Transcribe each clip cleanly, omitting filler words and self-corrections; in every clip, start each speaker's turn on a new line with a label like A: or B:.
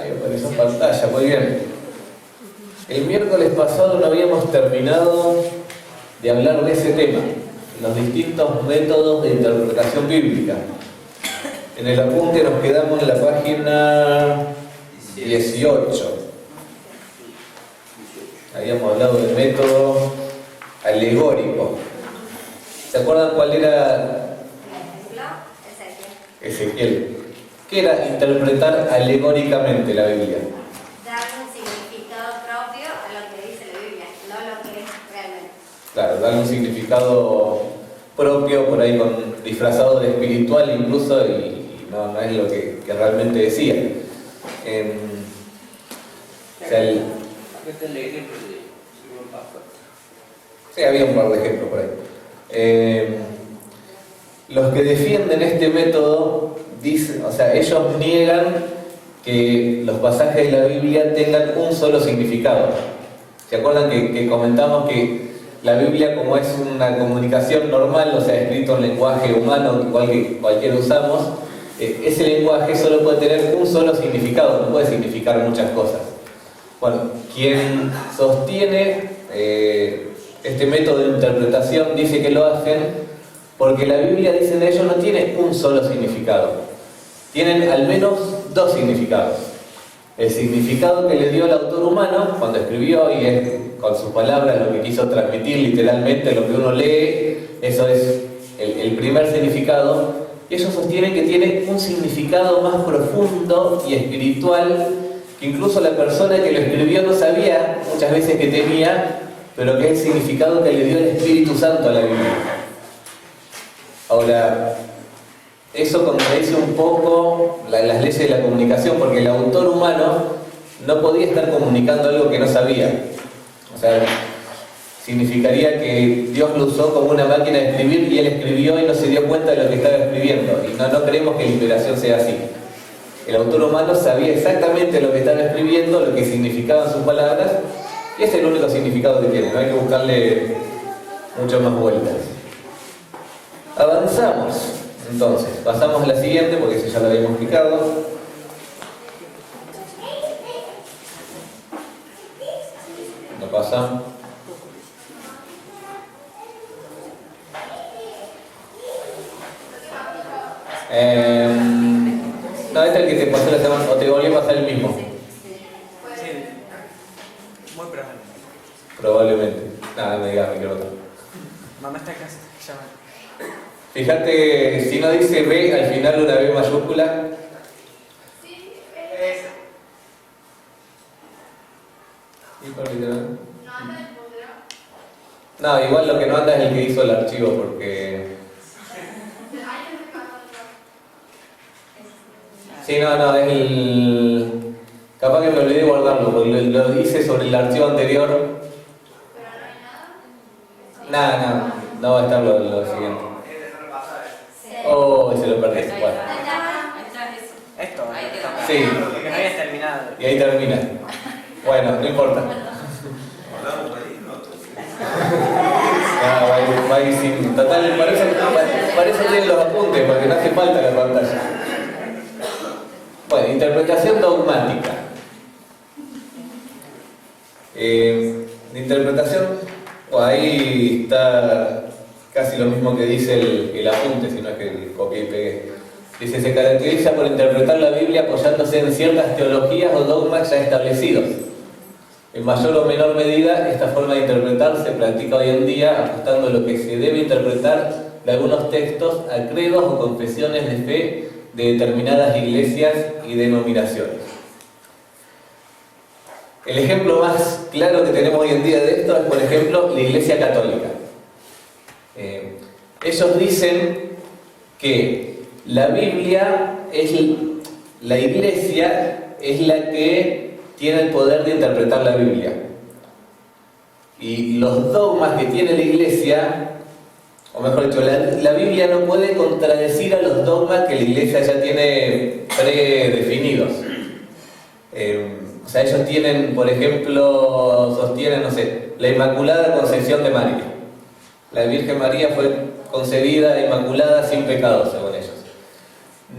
A: Ahí aparece en pantalla, muy bien. El miércoles pasado no habíamos terminado de hablar de ese tema, los distintos métodos de interpretación bíblica. En el apunte nos quedamos en la página 18. Habíamos hablado del método alegórico. ¿Se acuerdan cuál era? Ezequiel. ¿Qué era interpretar alegóricamente la Biblia?
B: Dar un significado propio a lo que dice la Biblia, no lo que es realmente.
A: Claro, darle un significado propio, por ahí disfrazado de espiritual incluso, y no es lo que realmente decía. Sí, había un par de ejemplos por ahí. Los que defienden este método dicen, ellos niegan que los pasajes de la Biblia tengan un solo significado. ¿Se acuerdan que comentamos que la Biblia, como es una comunicación normal, escrito en lenguaje humano, igual que cualquiera usamos, ese lenguaje solo puede tener un solo significado, no puede significar muchas cosas? Bueno, quien sostiene este método de interpretación dice que lo hacen porque la Biblia, dicen ellos, no tiene un solo significado. Tienen al menos dos significados. El significado que le dio el autor humano cuando escribió, y es con sus palabras lo que quiso transmitir literalmente, lo que uno lee, eso es el primer significado. Ellos sostienen que tiene un significado más profundo y espiritual, que incluso la persona que lo escribió no sabía muchas veces que tenía, pero que es el significado que le dio el Espíritu Santo a la Biblia. Ahora, eso contradice un poco las leyes de la comunicación, porque el autor humano no podía estar comunicando algo que no sabía. Significaría que Dios lo usó como una máquina de escribir y él escribió y no se dio cuenta de lo que estaba escribiendo. Y no creemos que la inspiración sea así. El autor humano sabía exactamente lo que estaba escribiendo, lo que significaban sus palabras, y ese es el único significado que tiene, no hay que buscarle mucho más vueltas. Avanzamos, entonces, pasamos a la siguiente porque eso ya lo habíamos explicado. No pasa. No, este es el que te pasó la semana, o te volvió a pasar el mismo.
C: Muy probable.
A: Probablemente. Nada, me digas, me quiero otro.
C: Mamá está acá, llama.
A: Fíjate, si no dice B al final una B mayúscula.
B: Sí,
A: ¿Y por literal?
B: no anda el puntero.
A: No, igual lo que no anda es el que hizo el archivo, porque... Sí, no, es el... Capaz que me olvidé de guardarlo, porque lo hice sobre el archivo anterior.
B: ¿Pero no hay nada?
A: Nada, no va a estar lo siguiente. Oh, se lo perdí. Bueno.
C: Esto,
A: Sí.
C: porque no habías terminado.
A: Y ahí termina. Bueno, no importa. Va a ir sin... Total, para eso tienen los apuntes, porque no hace falta la pantalla. Bueno, interpretación dogmática. De interpretación, ahí está casi lo mismo que dice el apunte, si no es que copié y pegué. Dice, se caracteriza por interpretar la Biblia apoyándose en ciertas teologías o dogmas ya establecidos. En mayor o menor medida, esta forma de interpretar se practica hoy en día ajustando lo que se debe interpretar de algunos textos a credos o confesiones de fe de determinadas iglesias y denominaciones. El ejemplo más claro que tenemos hoy en día de esto es, por ejemplo, la Iglesia Católica. Ellos dicen que la Biblia la Iglesia es la que tiene el poder de interpretar la Biblia. Y los dogmas que tiene la Iglesia, o mejor dicho, la Biblia no puede contradecir a los dogmas que la Iglesia ya tiene predefinidos. Ellos tienen, por ejemplo, sostienen, la Inmaculada Concepción de María. La Virgen María fue concebida inmaculada sin pecado, según ellos.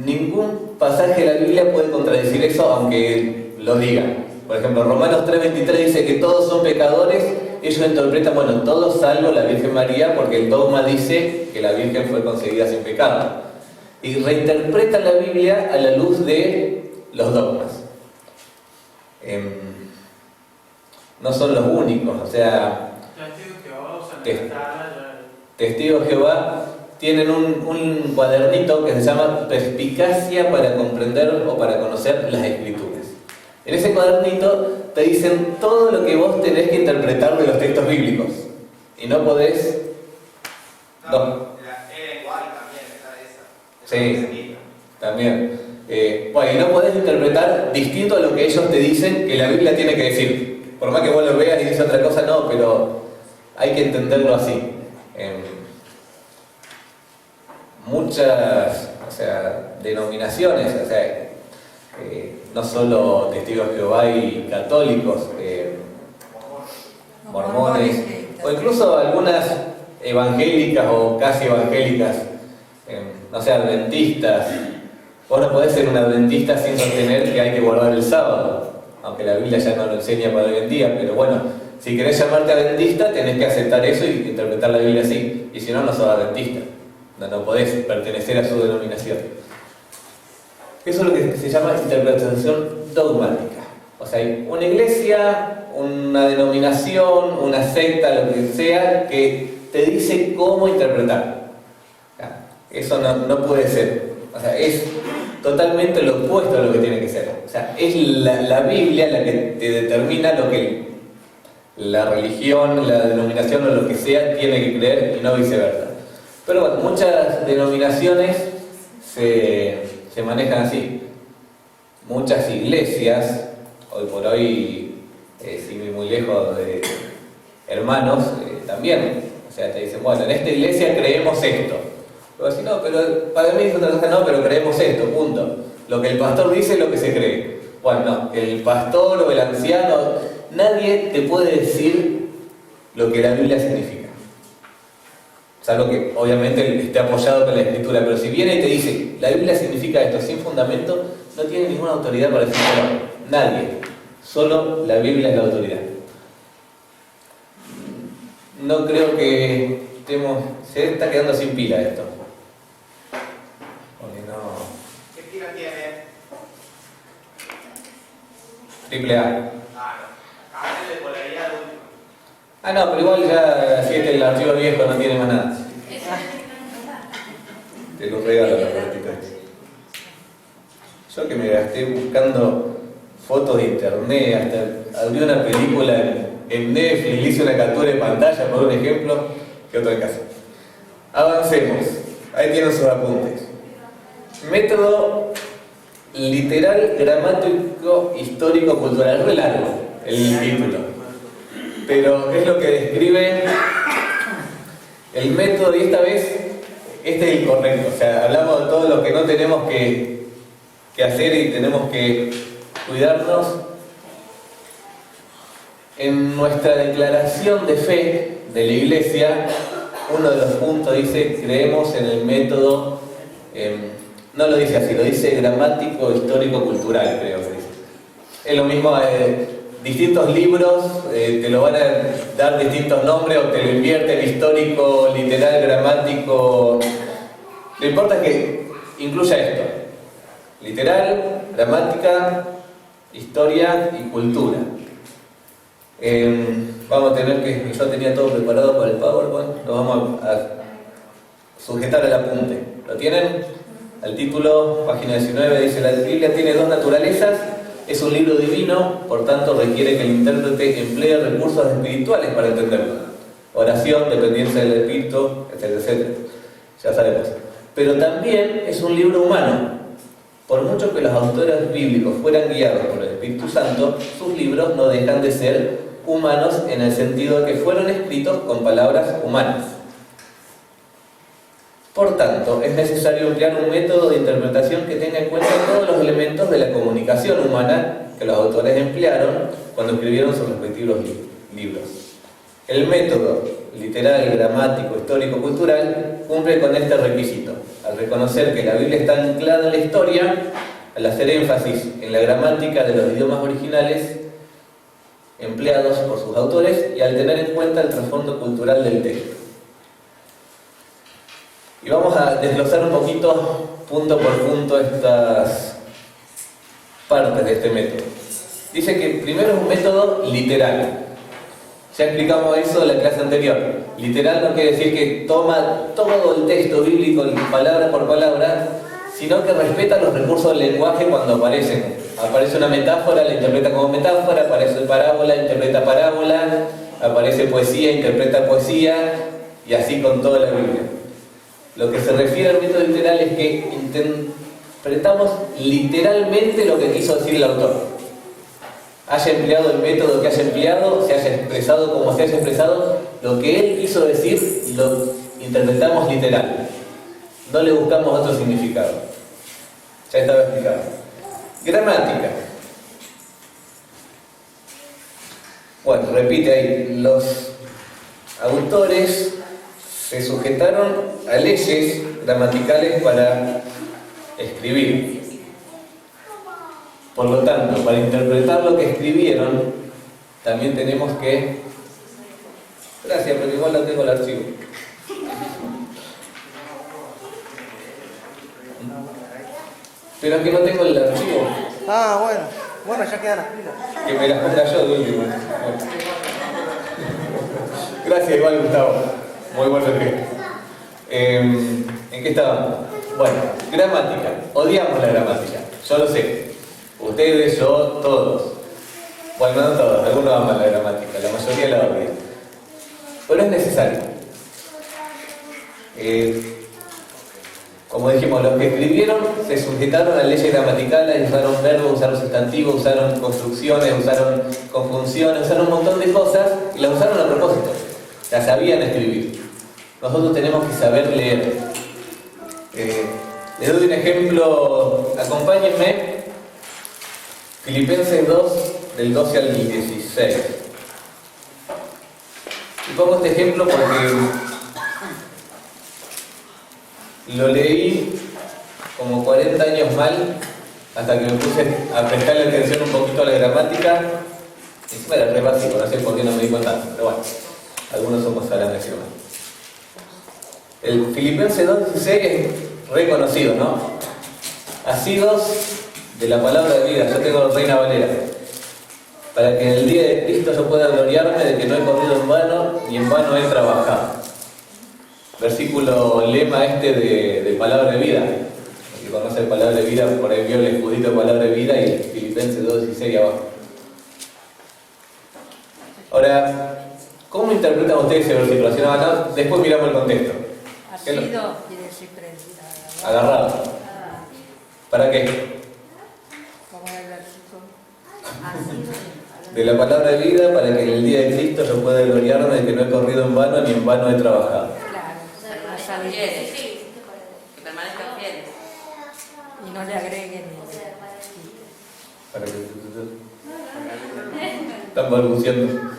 A: Ningún pasaje de la Biblia puede contradecir eso, aunque lo digan. Por ejemplo, Romanos 3:23 dice que todos son pecadores. Ellos interpretan, bueno, todos salvo la Virgen María, porque el dogma dice que la Virgen fue concebida sin pecado. Y reinterpretan la Biblia a la luz de los dogmas. No son los únicos, o sea, Testigos de Jehová tienen un cuadernito que se llama Perspicacia para comprender o para conocer las Escrituras. En ese cuadernito te dicen todo lo que vos tenés que interpretar de los textos bíblicos. Y no podés... No. Sí, también. Bueno, y no podés interpretar distinto a lo que ellos te dicen que la Biblia tiene que decir. Por más que vos lo veas y dices otra cosa, no, pero hay que entenderlo así. Muchas, o sea, denominaciones, o sea, no solo Testigos de Jehová y católicos, mormones, o incluso algunas evangélicas o casi evangélicas, no sé, adventistas. Vos no podés ser un adventista sin sostener que hay que guardar el sábado, aunque la Biblia ya no lo enseña para hoy en día, pero bueno, si querés llamarte adventista tenés que aceptar eso y interpretar la Biblia así, y si no, no sos adventista, no podés pertenecer a su denominación. Eso es lo que se llama interpretación dogmática. O sea, hay una iglesia, una denominación, una secta, lo que sea, que te dice cómo interpretar. Eso no puede ser. O sea, es totalmente lo opuesto a lo que tiene que ser. O sea, es la Biblia la que te determina lo que la religión, la denominación o lo que sea tiene que creer y no viceversa. Pero bueno, muchas denominaciones se manejan así. Muchas iglesias, hoy por hoy, sin ir muy lejos de hermanos, también. O sea, te dicen, bueno, en esta iglesia creemos esto. Luego decís, no, pero para mí es otra cosa, no, pero creemos esto, punto. Lo que el pastor dice es lo que se cree. Bueno, no, el pastor o el anciano, nadie te puede decir lo que la Biblia significa. Salvo que obviamente esté apoyado con la Escritura, pero si viene y te dice, la Biblia significa esto sin fundamento, no tiene ninguna autoridad para decirlo. Nadie. Solo la Biblia es la autoridad. No creo que se está quedando sin pila esto. Porque no...
D: ¿Qué pila tiene?
A: Triple A.
D: Antes de polaridad al último.
A: Ah, no, pero igual ya si el archivo viejo no tiene más nada. Te lo regalo la cartita. Yo que me gasté buscando fotos de internet, hasta abrí una película en Netflix, le hice una captura de pantalla por un ejemplo, que otra casa. Avancemos. Ahí tienen sus apuntes. Método literal, gramático, histórico, cultural. Es re largo el título, pero es lo que describe el método, y esta vez este es el correcto. O sea, hablamos de todo lo que no tenemos que hacer y tenemos que cuidarnos. En nuestra declaración de fe de la Iglesia, uno de los puntos dice, creemos en el método, no lo dice así, lo dice gramático, histórico, cultural, creo que dice. Es lo mismo, distintos libros te lo van a dar distintos nombres o te lo invierten, histórico, literal, gramático. Lo importante es que incluya esto: literal, gramática, historia y cultura. Vamos a tener que, yo tenía todo preparado para el PowerPoint, lo vamos a sujetar al apunte. ¿Lo tienen? El título, página 19, dice: la Biblia tiene dos naturalezas, es un libro divino, por tanto requiere que el intérprete emplee recursos espirituales para entenderlo. Oración, dependencia del Espíritu, etcétera, etcétera. Ya sabemos. Pero también es un libro humano. Por mucho que los autores bíblicos fueran guiados por el Espíritu Santo, sus libros no dejan de ser humanos en el sentido de que fueron escritos con palabras humanas. Por tanto, es necesario emplear un método de interpretación que tenga en cuenta todos los elementos de la comunicación humana que los autores emplearon cuando escribieron sus respectivos libros. El método literal, gramático, histórico, cultural cumple con este requisito. Al reconocer que la Biblia está anclada en la historia, al hacer énfasis en la gramática de los idiomas originales empleados por sus autores y al tener en cuenta el trasfondo cultural del texto. Y vamos a desglosar un poquito, punto por punto, estas partes de este método. Dice que primero es un método literal. Ya explicamos eso en la clase anterior. Literal no quiere decir que toma todo el texto bíblico palabra por palabra, sino que respeta los recursos del lenguaje cuando aparecen. Aparece una metáfora, la interpreta como metáfora, aparece parábola, interpreta parábola, aparece poesía, interpreta poesía, y así con toda la Biblia. Lo que se refiere al método literal es que interpretamos literalmente lo que quiso decir el autor. Haya empleado el método que haya empleado, se haya expresado como se haya expresado, lo que él quiso decir lo interpretamos literal. No le buscamos otro significado. Ya estaba explicado. Gramática. Bueno, repite ahí. Los autores se sujetaron a leyes gramaticales para escribir. Por lo tanto, para interpretar lo que escribieron, también tenemos que... Gracias, pero igual no tengo el archivo. Pero es que no tengo el archivo.
C: Ah, bueno. Bueno, ya quedan las pilas.
A: Que me las ponga yo de último. Gracias, igual, Gustavo. Muy buen gesto. ¿En qué estábamos? Bueno, gramática. Odiamos la gramática. Yo lo sé. Ustedes, yo, todos. Bueno, no todos, algunos aman la gramática, la mayoría la odian. Pero es necesario. Como dijimos, los que escribieron se sujetaron a leyes gramaticales, usaron verbos, usaron sustantivos, usaron construcciones, usaron conjunciones, usaron un montón de cosas y las usaron a propósito. Las sabían escribir. Nosotros tenemos que saber leer. Les doy un ejemplo, acompáñenme. Filipenses 2, del 12 al 16. Y pongo este ejemplo porque lo leí como 40 años mal, hasta que me puse a prestarle atención un poquito a la gramática. Encima era re básico, no sé por qué no me di cuenta, pero bueno, algunos somos sabrán decirlo. El Filipenses 2:16 es reconocido, ¿no? Asidos de la palabra de vida. Yo tengo Reina Valera. Para que en el día de Cristo yo pueda gloriarme de que no he corrido en vano ni en vano he trabajado. Versículo lema de palabra de vida. El que conoce palabra de vida, por ahí vio el escudito de palabra de vida y el Filipenses 2:16 abajo. Ahora, ¿cómo interpretan ustedes ese versículo? Así nada más, después miramos el contexto.
E: Asido quiere decir prendido.
A: Agarrado. ¿Para qué?
E: Como en el versículo.
A: De la palabra de vida, para que en el día de Cristo yo pueda gloriarme de que no he corrido en vano ni en vano he trabajado.
E: Claro,
B: Sí, sí.
F: Que permanezcan fieles.
E: y no le agreguen ni
A: Para que están balbuceando.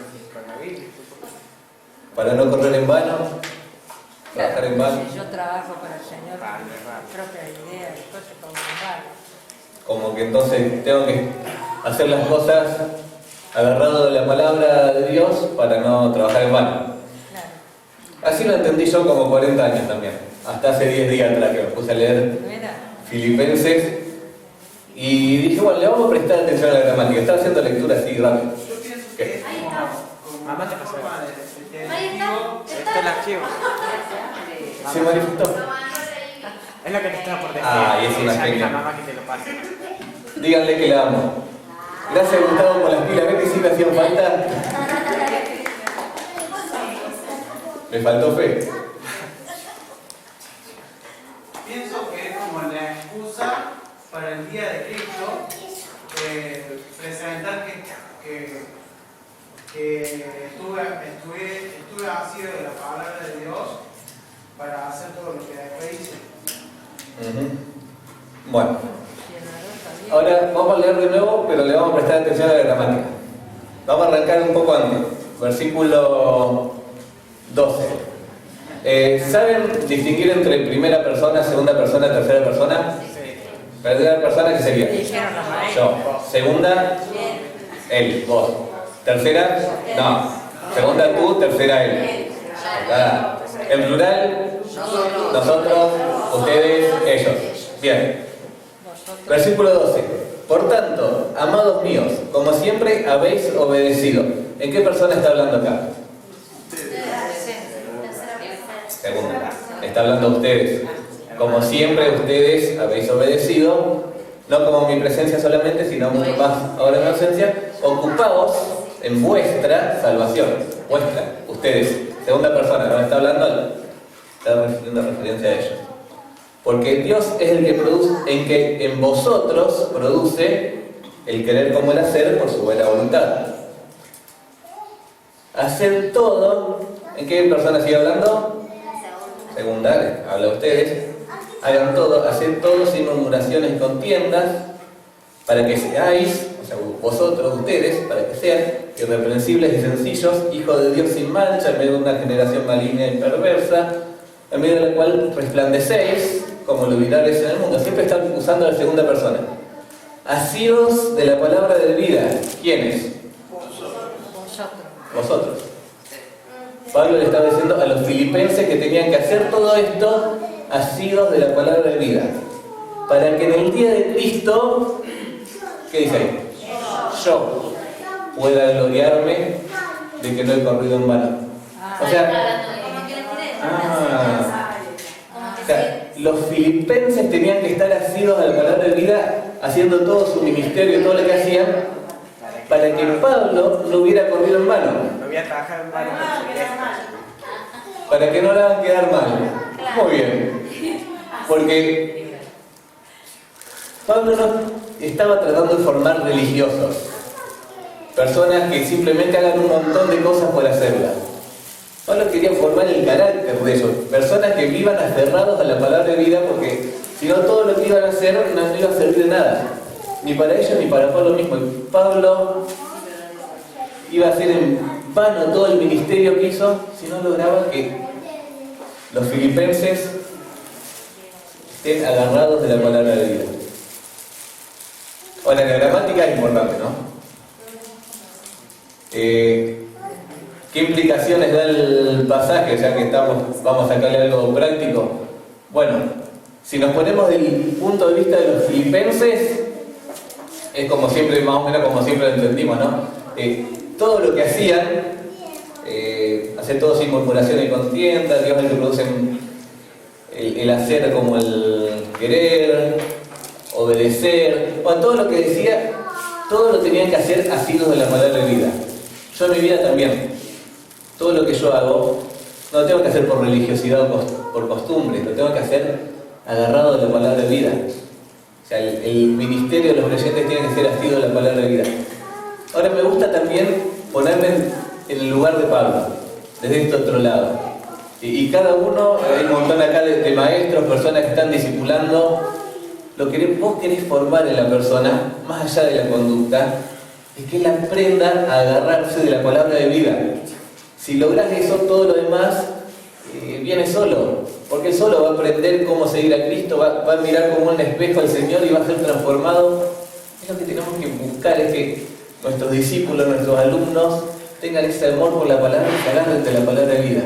A: Para no correr en vano, trabajar en vano.
E: Si yo trabajo para el Señor con mi propia idea, después se pongo en vano.
A: Como que entonces tengo que hacer las cosas agarrado de la palabra de Dios para no trabajar en vano.
E: Claro.
A: Así lo entendí yo como 40 años también. Hasta hace 10 días atrás que me puse a leer
E: ¿No era?
A: Filipenses y dije, bueno, le vamos a prestar atención a la gramática. Estaba haciendo lectura así rápido.
D: Yo pienso
A: ¿Qué?
D: que es
B: Ahí está.
C: Mamá te pasó.
B: Ahí está.
C: Este es el archivo.
A: ¿Se manifestó?
C: Es lo que te estaba por decir.
A: Ah, y es una
C: Ya
A: genia.
C: la mamá que te lo pase.
A: Díganle que la amo. Gracias, Gustavo, por las pilas. ¿Ves que sí me hacían falta? Me faltó fe.
D: Pienso que es como la excusa para el día de Cristo presentar que estuve asido de la palabra de Dios para hacer todo lo que después hice.
A: Bueno, ahora vamos a leer de nuevo, pero le vamos a prestar atención a la gramática. Vamos a arrancar un poco antes, versículo 12. ¿Saben distinguir entre primera persona, segunda persona, tercera persona? Primera persona, ¿qué sería?
E: Dijeron los maestros.
A: Yo. Segunda, él, vos. Tercera, no. Segunda tú, tercera él. Nada. En plural, nosotros, ustedes, ellos. Bien. Versículo 12. Por tanto, amados míos, como siempre habéis obedecido. ¿En qué persona está hablando acá? Segunda. Está hablando a ustedes. Como siempre ustedes habéis obedecido, no como mi presencia solamente, sino mucho más ahora en mi ausencia, ocupaos en vuestra salvación. Vuestra, ustedes. Segunda persona, no está hablando, está haciendo referencia a ellos. Porque Dios es el que produce, en que en vosotros produce el querer como el hacer por su buena voluntad. Hacer todo, ¿en qué persona sigue hablando? Segunda, habla a ustedes. Hagan todo, haced todo sin murmuraciones y contiendas, para que seáis, o sea, vosotros, ustedes, para que sean irreprensibles y sencillos, hijos de Dios sin mancha, en medio de una generación maligna y perversa, en medio de la cual resplandecéis como luminares en el mundo. Siempre están usando la segunda persona. Asidos de la palabra de vida. ¿Quiénes? Vosotros. Pablo le estaba diciendo a los filipenses que tenían que hacer todo esto asidos de la palabra de vida, para que en el día de Cristo, ¿qué dice ahí? Yo pueda gloriarme de que no he corrido en vano. O sea, los filipenses tenían que estar asidos a la palabra de vida, haciendo todo su ministerio y todo lo que hacían, para que Pablo no hubiera corrido en vano.
C: No voy a trabajar en varios
A: Para que no le hagan quedar mal. Muy bien. Porque Pablo no estaba tratando de formar religiosos. Personas que simplemente hagan un montón de cosas por hacerlas. Pablo quería formar el carácter de ellos. Personas que vivan aferrados a la palabra de vida, porque si no todo lo que iban a hacer no iba a servir de nada. Ni para ellos ni para Pablo mismo. Y Pablo iba a hacer en vano todo el ministerio que hizo si no lograba que los filipenses estén agarrados de la palabra de vida. Ahora, la gramática es importante, ¿no? ¿Qué implicaciones da el pasaje? Ya que vamos a sacarle algo práctico. Bueno, si nos ponemos del punto de vista de los filipenses, es como siempre, más o menos como siempre lo entendimos, ¿no? Todo lo que hacían, hacer todo sin murmuración y contienda, Dios es el que produce el hacer como el querer, obedecer, bueno, todo lo que decía, todo lo tenían que hacer asidos de la palabra de vida. Yo en mi vida también, todo lo que yo hago, no lo tengo que hacer por religiosidad o por costumbre, lo tengo que hacer agarrado de la palabra de vida. O sea, el ministerio de los creyentes tiene que ser asido de la palabra de vida. Ahora me gusta también ponerme en el lugar de Pablo, desde este otro lado. Y cada uno, hay un montón acá de maestros, personas que están discipulando. Lo que vos querés formar en la persona, más allá de la conducta, es que él aprenda a agarrarse de la palabra de vida. Si lográs eso, todo lo demás viene solo. Porque él solo va a aprender cómo seguir a Cristo, va a mirar como un espejo al Señor y va a ser transformado. Es lo que tenemos que buscar, es que nuestros discípulos, nuestros alumnos, tengan ese amor por la palabra y se agarren de la palabra de vida.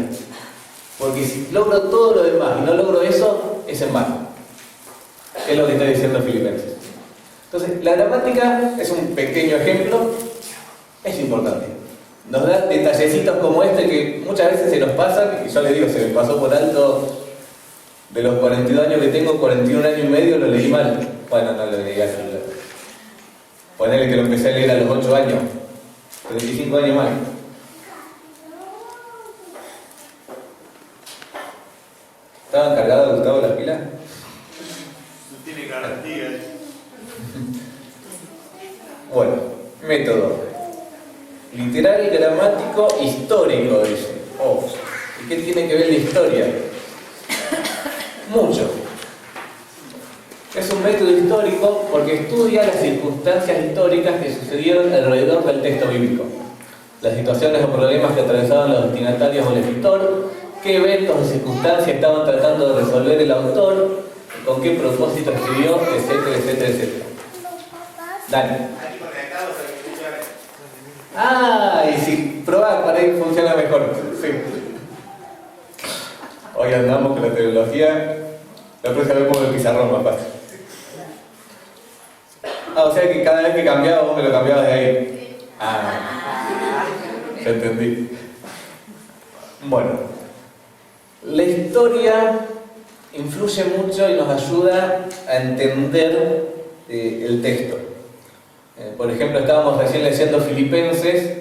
A: Porque si logro todo lo demás y no logro eso, es en vano. Es lo que está diciendo Filipenses. Entonces, la gramática es un pequeño ejemplo, es importante. Nos da detallecitos como este que muchas veces se nos pasan, y yo les digo, se me pasó por alto. De los 42 años que tengo, 41 años y medio lo leí mal. Bueno, no lo leí al celular. Ponele que lo empecé a leer a los 8 años. 35 años más. ¿Estaban cargadas, Gustavo, las pilas?
G: No tiene garantía.
A: Bueno, método. Literal, gramático, histórico, dice. Oh, ¿y qué tiene que ver la historia? Mucho. Es un método histórico porque estudia las circunstancias históricas que sucedieron alrededor del texto bíblico. Las situaciones o problemas que atravesaban los destinatarios o el escritor, qué eventos o circunstancias estaban tratando de resolver el autor, con qué propósito escribió, etcétera, etcétera, etcétera. Dale.
G: Aquí conectados a que funcione.
A: Ah, y si probás, para ahí funciona mejor. Sí. Hoy andamos con la tecnología, la próxima vez pongo el pizarrón más fácil. Ah, o sea que cada vez que cambiaba vos me lo cambiabas de ahí. Ah, ya entendí. Bueno, la historia influye mucho y nos ayuda a entender el texto. Por ejemplo, estábamos recién leyendo Filipenses.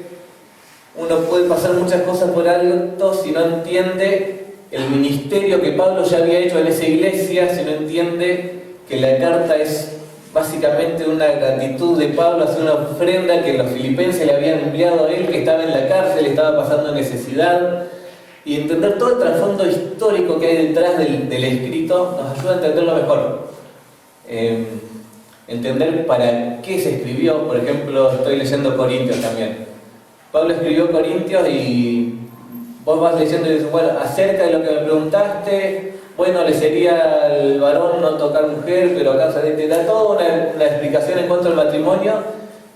A: Uno puede pasar muchas cosas por alto si no entiende el ministerio que Pablo ya había hecho en esa iglesia, si no entiende que la carta es básicamente una gratitud de Pablo hacia una ofrenda que los filipenses le habían enviado a él, que estaba en la cárcel, estaba pasando necesidad, y entender todo el trasfondo histórico que hay detrás del escrito nos ayuda a entenderlo mejor. Entender para qué se escribió. Por ejemplo, estoy leyendo Corintios también. Pablo escribió Corintios y vos vas leyendo y dices, bueno, acerca de lo que me preguntaste, bueno, le sería al varón no tocar mujer, pero acá te da toda una explicación en cuanto al matrimonio,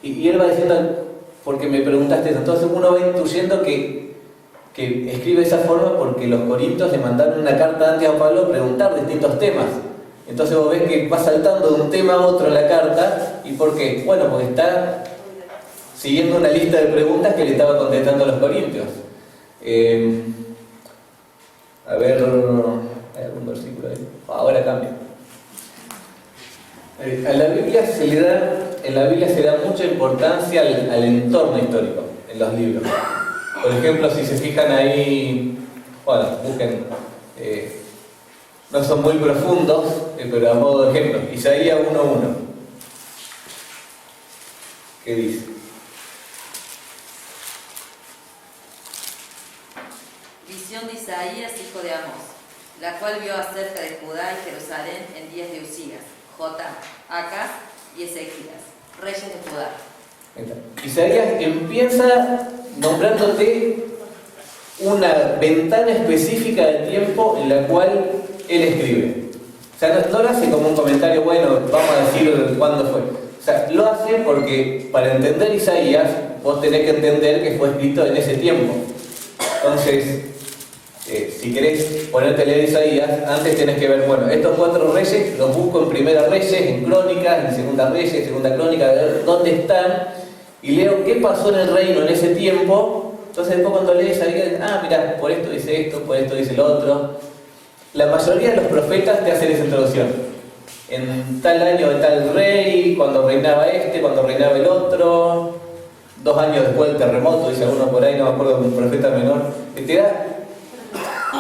A: y él va diciendo, porque me preguntaste eso. Entonces uno va intuyendo que escribe de esa forma porque los corintios le mandaron una carta antes a Pablo a preguntar distintos temas. Entonces vos ves que va saltando de un tema a otro la carta. ¿Y por qué? Bueno, porque está siguiendo una lista de preguntas que le estaba contestando a los corintios. A ver, ¿hay algún versículo ahí? Ahora cambia. En la Biblia se da mucha importancia al entorno histórico en los libros. Por ejemplo, si se fijan ahí, bueno, busquen, no son muy profundos, pero a modo de ejemplo, Isaías 1:1. ¿Qué dice?
F: Visión de Isaías, hijo de Amós, la cual vio acerca de Judá y Jerusalén en días de Usías, Jotam, Acaz y Ezequías, reyes de Judá.
A: Isaías empieza nombrándote una ventana específica de tiempo en la cual él escribe. O sea, no lo hace como un comentario, bueno, vamos a decir cuándo fue. O sea, lo hace porque para entender Isaías, vos tenés que entender que fue escrito en ese tiempo. Entonces, si querés ponerte a leer Isaías, antes tenés que ver, bueno, estos 4 reyes los busco en Primera Reyes, en Crónicas, en Segunda Reyes, Segunda Crónica, a ver dónde están, y leo qué pasó en el reino en ese tiempo. Entonces después cuando lees ahí, mira, por esto dice esto, por esto dice lo otro. La mayoría de los profetas te hacen esa introducción. En tal año de tal rey, cuando reinaba este, cuando reinaba el otro, 2 años después del terremoto, dice alguno por ahí, no me acuerdo de un profeta menor, que te da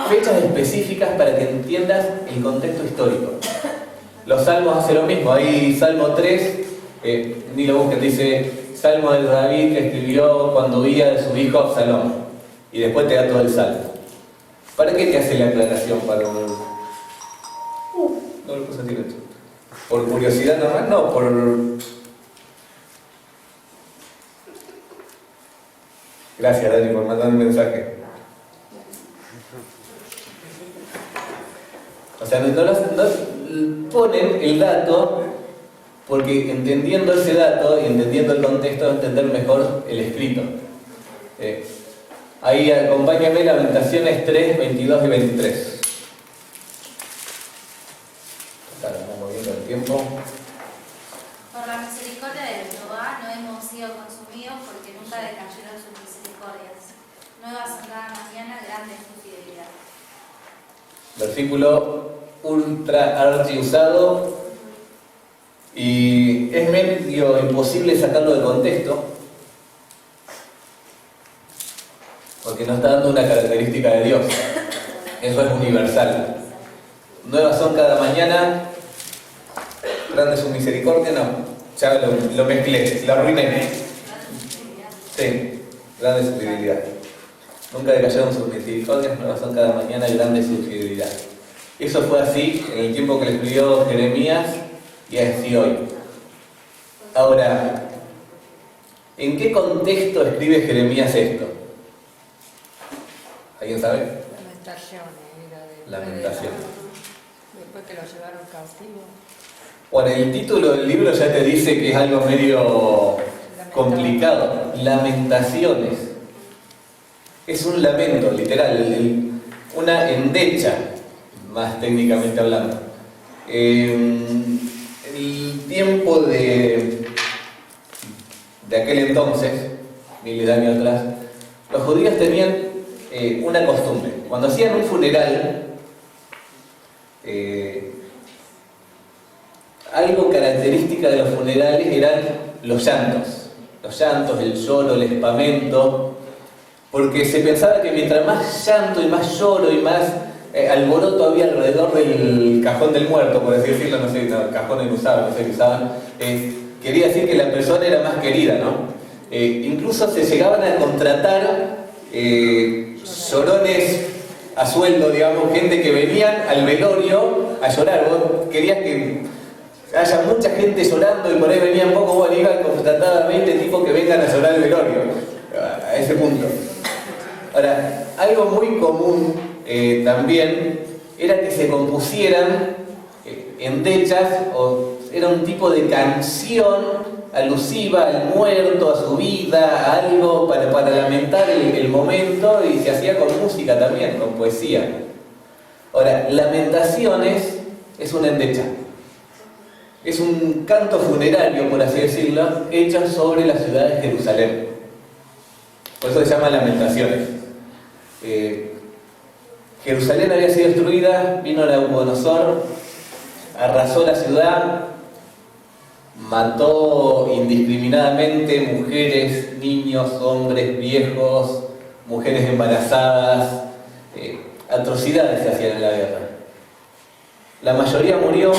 A: fechas específicas para que entiendas el contexto histórico. Los salmos hacen lo mismo. Hay Salmo 3, ni lo busquen, dice Salmo de David que escribió cuando huía de su hijo Absalón, y después te da todo el salmo. ¿Para qué te hace la aclaración? Para no lo puse así, ¿por curiosidad normal? No, por... Gracias, Dani, por mandar un mensaje. O sea, no ponen el dato porque entendiendo ese dato y entendiendo el contexto, entender mejor el escrito. Ahí acompáñame Lamentaciones 3, 22 y 23. Estamos moviendo el tiempo.
B: Por la misericordia de Jehová no hemos sido consumidos, porque nunca decayeron sus misericordias. Nuevas son cada mañana, grande es tu fidelidad.
A: Versículo ultra archi usado, y es medio imposible sacarlo del contexto porque nos está dando una característica de Dios. Eso es universal. Nuevas son cada mañana, grande es su misericordia. No, ya lo mezclé, lo arruiné. Sí, grande es su fidelidad. Nunca decayeron sus misericordias, nuevas son cada mañana, grande es su fidelidad. Eso fue así en el tiempo que le escribió Jeremías y así hoy. Ahora, ¿en qué contexto escribe Jeremías esto? ¿Alguien sabe?
E: Lamentaciones.
A: Lamentación.
E: Después fue que lo llevaron cautivo.
A: Bueno, el título del libro ya te dice que es algo medio complicado. Lamentaciones. Es un lamento, literal, una endecha, más técnicamente hablando. El tiempo de aquel entonces, miles de años atrás, los judíos tenían una costumbre. Cuando hacían un funeral, algo característica de los funerales eran los llantos, el lloro, el espamento, porque se pensaba que mientras más llanto y más lloro y más alboroto había alrededor del cajón del muerto, por así decirlo, no sé, no, cajones no usaban, no sé qué usaban, quería decir que la persona era más querida, ¿no? Incluso se llegaban a contratar llorones a sueldo, digamos, gente que venían al velorio a llorar. Vos querías que haya mucha gente llorando y por ahí venían poco, bueno, iban a contratar a 20 tipos que vengan a llorar al velorio, a ese punto. Ahora, algo muy común también era que se compusieran endechas, o era un tipo de canción alusiva al muerto, a su vida, a algo para lamentar el momento, y se hacía con música también, con poesía. Ahora, Lamentaciones es una endecha. Es un canto funerario, por así decirlo, hecho sobre la ciudad de Jerusalén. Por eso se llama Lamentaciones. Jerusalén había sido destruida, vino Nabucodonosor, arrasó la ciudad, mató indiscriminadamente mujeres, niños, hombres, viejos, mujeres embarazadas, atrocidades se hacían en la guerra. La mayoría murió,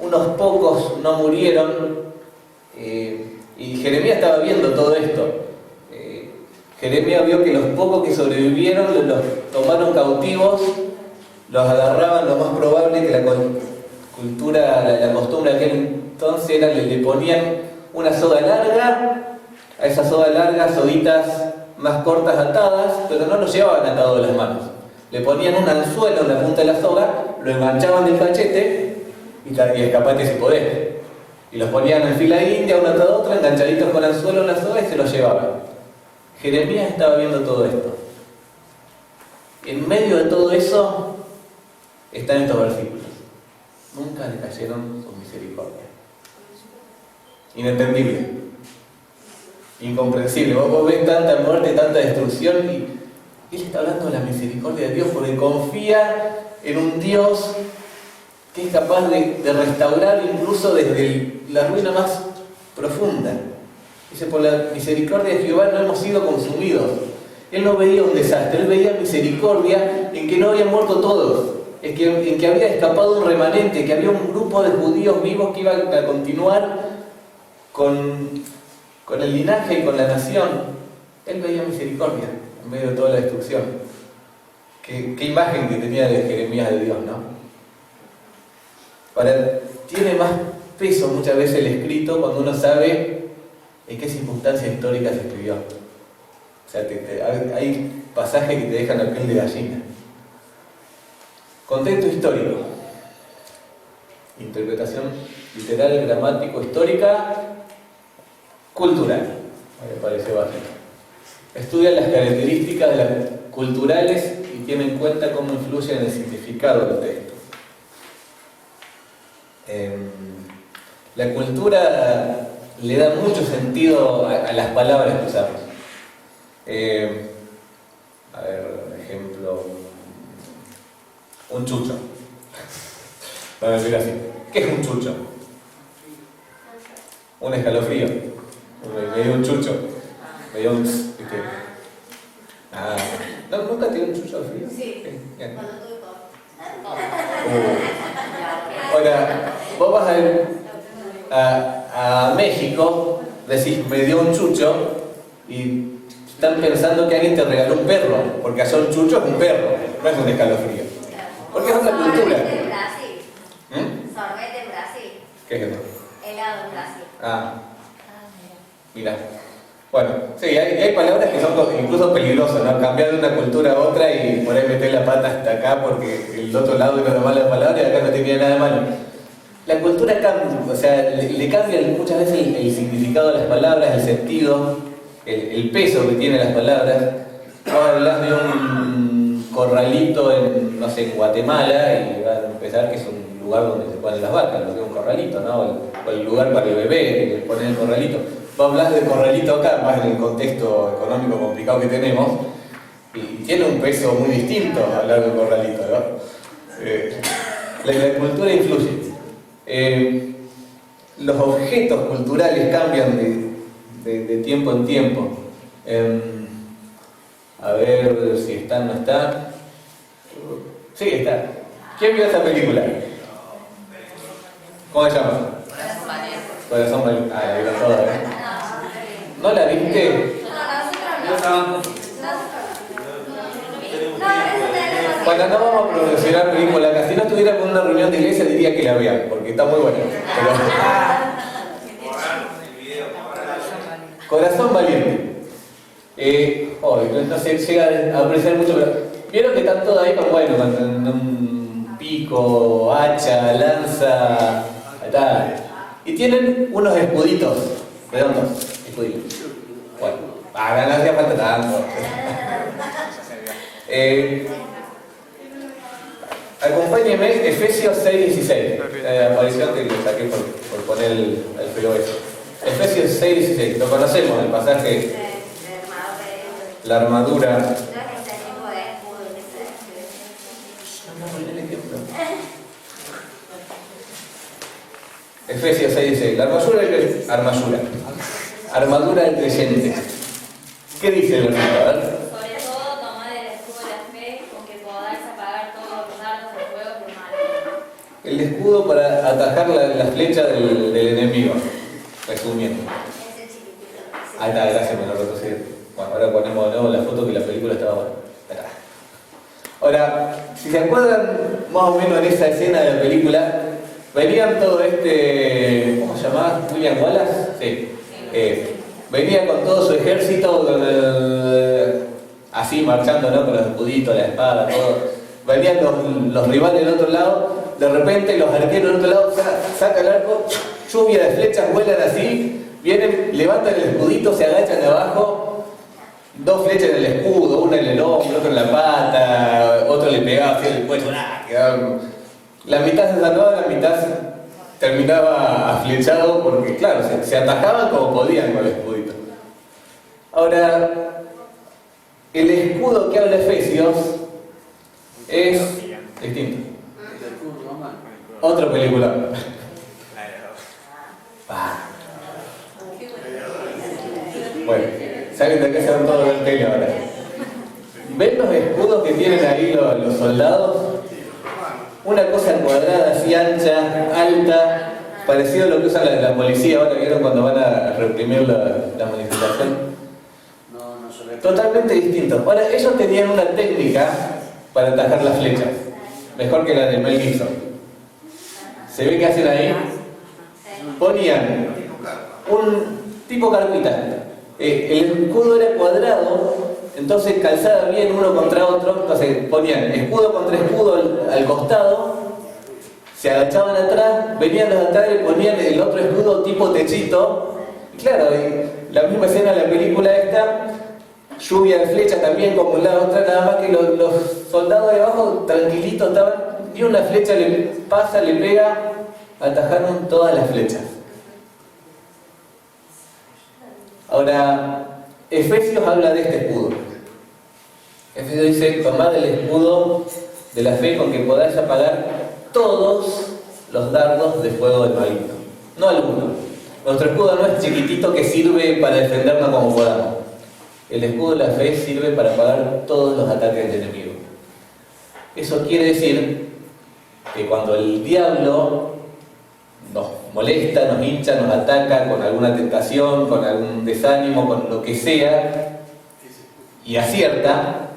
A: unos pocos no murieron, y Jeremías estaba viendo todo esto. Jeremías vio que los pocos que sobrevivieron los tomaron cautivos, los agarraban. Lo más probable que la cultura, la costumbre de aquel entonces era que le ponían una soga larga, a esa soga larga soguitas más cortas atadas, pero no los llevaban atados de las manos. Le ponían un anzuelo en la punta de la soga, lo enganchaban del cachete y escapate si podés. Y los ponían en fila india, uno tras otro, enganchaditos con anzuelo en la soga, y se los llevaban. Jeremías estaba viendo todo esto. En medio de todo eso están estos versículos. Nunca le cayeron su misericordia. Inentendible. Incomprensible. Vos ves tanta muerte, tanta destrucción, y él está hablando de la misericordia de Dios porque confía en un Dios que es capaz de restaurar incluso desde la ruina más profunda. Dice, por la misericordia de Jehová no hemos sido consumidos. Él no veía un desastre, él veía misericordia en que no habían muerto todos, en que había escapado un remanente, que había un grupo de judíos vivos que iban a continuar con el linaje y con la nación. Él veía misericordia en medio de toda la destrucción. Qué imagen que tenía de Jeremías de Dios, ¿no? Ahora, tiene más peso muchas veces el escrito cuando uno sabe en qué circunstancias históricas se escribió. O sea, hay pasajes que te dejan la piel de gallina. Contexto histórico. Interpretación literal, gramático, histórica, cultural. Me parece básico. Estudia las características culturales y tiene en cuenta cómo influyen en el significado de los textos. La cultura le da mucho sentido a las palabras que usamos. A ver, un ejemplo. Un chucho. Vamos a decir así. ¿Qué es un chucho? Un escalofrío. Me dio un chucho. Me dio un... ¿Nunca te dio un chucho al frío?
B: Sí.
A: Bien.
B: Cuando tuve
A: Ahora, vos vas a México, decís, me dio un chucho, y están pensando que alguien te regaló un perro, porque allá un chucho es un perro, no es un escalofrío. Porque es otra cultura.
B: Sorbete en Brasil. Sorbete en Brasil.
A: ¿Qué es eso?
B: Helado en Brasil.
A: Mira. Bueno, sí, hay palabras que son incluso peligrosas, ¿no? Cambiar de una cultura a otra y por ahí meter la pata hasta acá porque el otro lado era una mala palabra y acá no tenía nada de malo. La cultura cambia, o sea, le cambia muchas veces el significado de las palabras, el sentido, el peso que tienen las palabras. Ahora hablas de un corralito en, no sé, en Guatemala y van a empezar que es un lugar donde se ponen las vacas, lo que es un corralito, ¿no? O el lugar para el bebé que le ponen el corralito. Vamos a hablar de corralito acá, más en el contexto económico complicado que tenemos, y tiene un peso muy distinto hablar de corralito, ¿no? La cultura influye. Los objetos culturales cambian de tiempo en tiempo. A ver si está o no está. Sí, está. ¿Quién vio esa película? ¿Cómo se llama? Corazón Valiente. Ah, la vieron toda, ¿eh? ¿No la viste? Bueno, no vamos a promocionar película acá. Si no estuviera con una reunión de iglesia diría que la vean, porque está muy buena. Corazón Valiente. No se llega a apreciar mucho, pero vieron que están todos ahí con, bueno, con un pico, hacha, lanza, tal. Y tienen unos escuditos redondos, escuditos. Bueno, no hacía falta tanto. Acompáñenme, Efesios 6:16. Aparición que le saqué por poner el pelo eso. Efesios 6:16. Lo conocemos, el pasaje. La armadura. Efesios 6:16. La armadura del creyente. ¿Qué dice el versículo? A ver.
B: Sobre todo, tomad el escudo de la fe, con que podáis apagar todos los dardos de fuego del mal.
A: El escudo para atajar la flecha del enemigo. Resumiendo. Ahí está, gracias, me lo retrocedí. Bueno, ahora ponemos de nuevo la foto que la película estaba buena. Ahora, si se acuerdan más o menos en esa escena de la película, venían todo ¿cómo se llamaba? ¿William Wallace? Sí. Venía con todo su ejército, así marchando, ¿no? Con los escuditos, la espada, todo. Venían los rivales del otro lado, de repente los arqueros del otro lado sacan el arco, lluvia de flechas, vuelan así, vienen, levantan el escudito, se agachan abajo, dos flechas en el escudo, una en el hombro, otra en la pata, otro le pegaba así en el cuello, quedaban. La mitad se salvaba, la mitad terminaba aflechado porque, claro, se atajaban como podían con el escudito. Ahora, el escudo que habla Efesios es distinto. Otra película. Bueno, saben de qué se van todos el tele ahora. ¿Ven los escudos que tienen ahí los soldados? Una cosa cuadrada, así ancha, alta, parecido a lo que usan la policía ahora, ¿vieron cuando van a reprimir la manifestación? Totalmente distinto. Ahora, ellos tenían una técnica para atajar las flechas, mejor que la de Mel Gibson. ¿Se ve qué hacen ahí? Ponían un tipo carpita. El escudo era cuadrado, entonces calzaba bien uno contra otro, entonces ponían escudo contra escudo al costado, se agachaban atrás, venían los de atrás y ponían el otro escudo tipo techito. Y claro, la misma escena de la película esta, lluvia de flechas también como un lado otra, nada más que los soldados de abajo tranquilitos estaban, y una flecha le pasa, le pega, atajaron todas las flechas. Ahora, Efesios habla de este escudo. Efesios dice, tomad el escudo de la fe con que podáis apagar todos los dardos de fuego del maligno. No alguno. Nuestro escudo no es chiquitito que sirve para defendernos como podamos. El escudo de la fe sirve para apagar todos los ataques del enemigo. Eso quiere decir que cuando el diablo nos molesta, nos hincha, nos ataca con alguna tentación, con algún desánimo, con lo que sea, y acierta,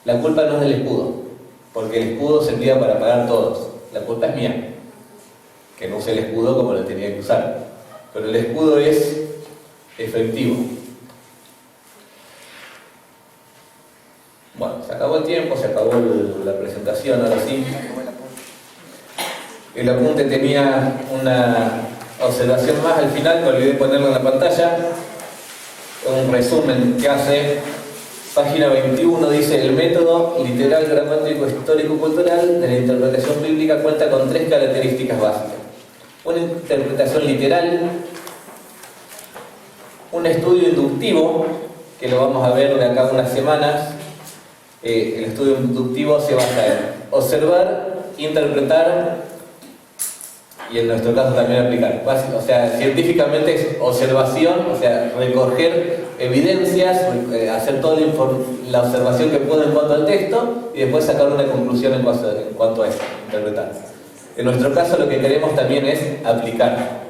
A: la culpa no es del escudo, porque el escudo servía para apagar todos. La culpa es mía, que no usé el escudo como lo tenía que usar. Pero el escudo es efectivo. acabó el tiempo, se acabó la presentación, ahora sí. El apunte tenía una observación más al final, me olvidé ponerlo en la pantalla. Un resumen que hace, página 21, dice: el método literal, gramático, histórico, cultural de la interpretación bíblica cuenta con 3 características básicas. Una interpretación literal, un estudio inductivo, que lo vamos a ver de acá a unas semanas. El estudio inductivo se basa en observar, interpretar y en nuestro caso también aplicar. O sea, científicamente es observación, o sea, recoger evidencias, hacer toda la observación que puedo en cuanto al texto y después sacar una conclusión en cuanto a esto, interpretar. En nuestro caso lo que queremos también es aplicar.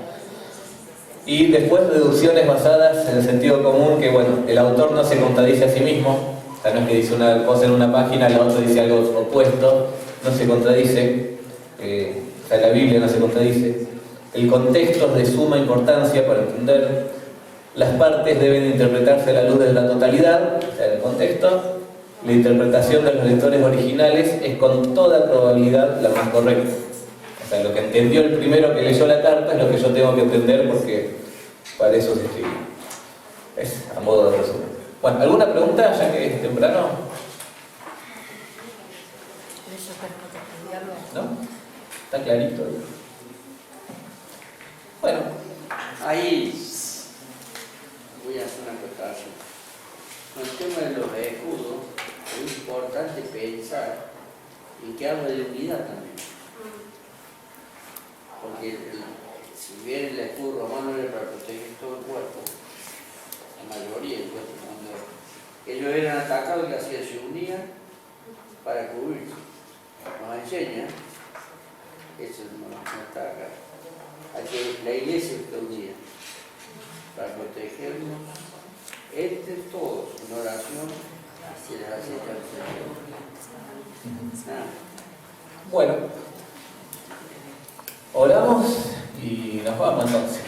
A: Y después deducciones basadas en el sentido común, que bueno, el autor no se contradice a sí mismo, o sea, no es que dice una cosa en una página y la otra dice algo opuesto, no se contradice, o sea, la Biblia no se contradice. El contexto es de suma importancia para entender. Las partes deben interpretarse a la luz de la totalidad, o sea, el contexto. La interpretación de los lectores originales es con toda probabilidad la más correcta. O sea, lo que entendió el primero que leyó la carta es lo que yo tengo que entender porque para eso se escribe. Es a modo de resumen. Bueno, ¿alguna pregunta ya que es temprano?
E: Eso tenemos que estudiarlo.
A: ¿No? Está clarito. Bueno.
H: Ahí voy a hacer una acotación. Con el tema de los escudos, es importante pensar en que habla de unidad también. Porque si bien el escudo romano era para proteger todo el cuerpo, la mayoría del cuerpo, cuando ellos eran atacados, que hacían se unían para cubrirse. Nos enseña, eso no está acá, a que la iglesia está unida para protegernos entre todos en oración hacia la aceita del Señor.
A: Bueno, oramos y nos vamos entonces.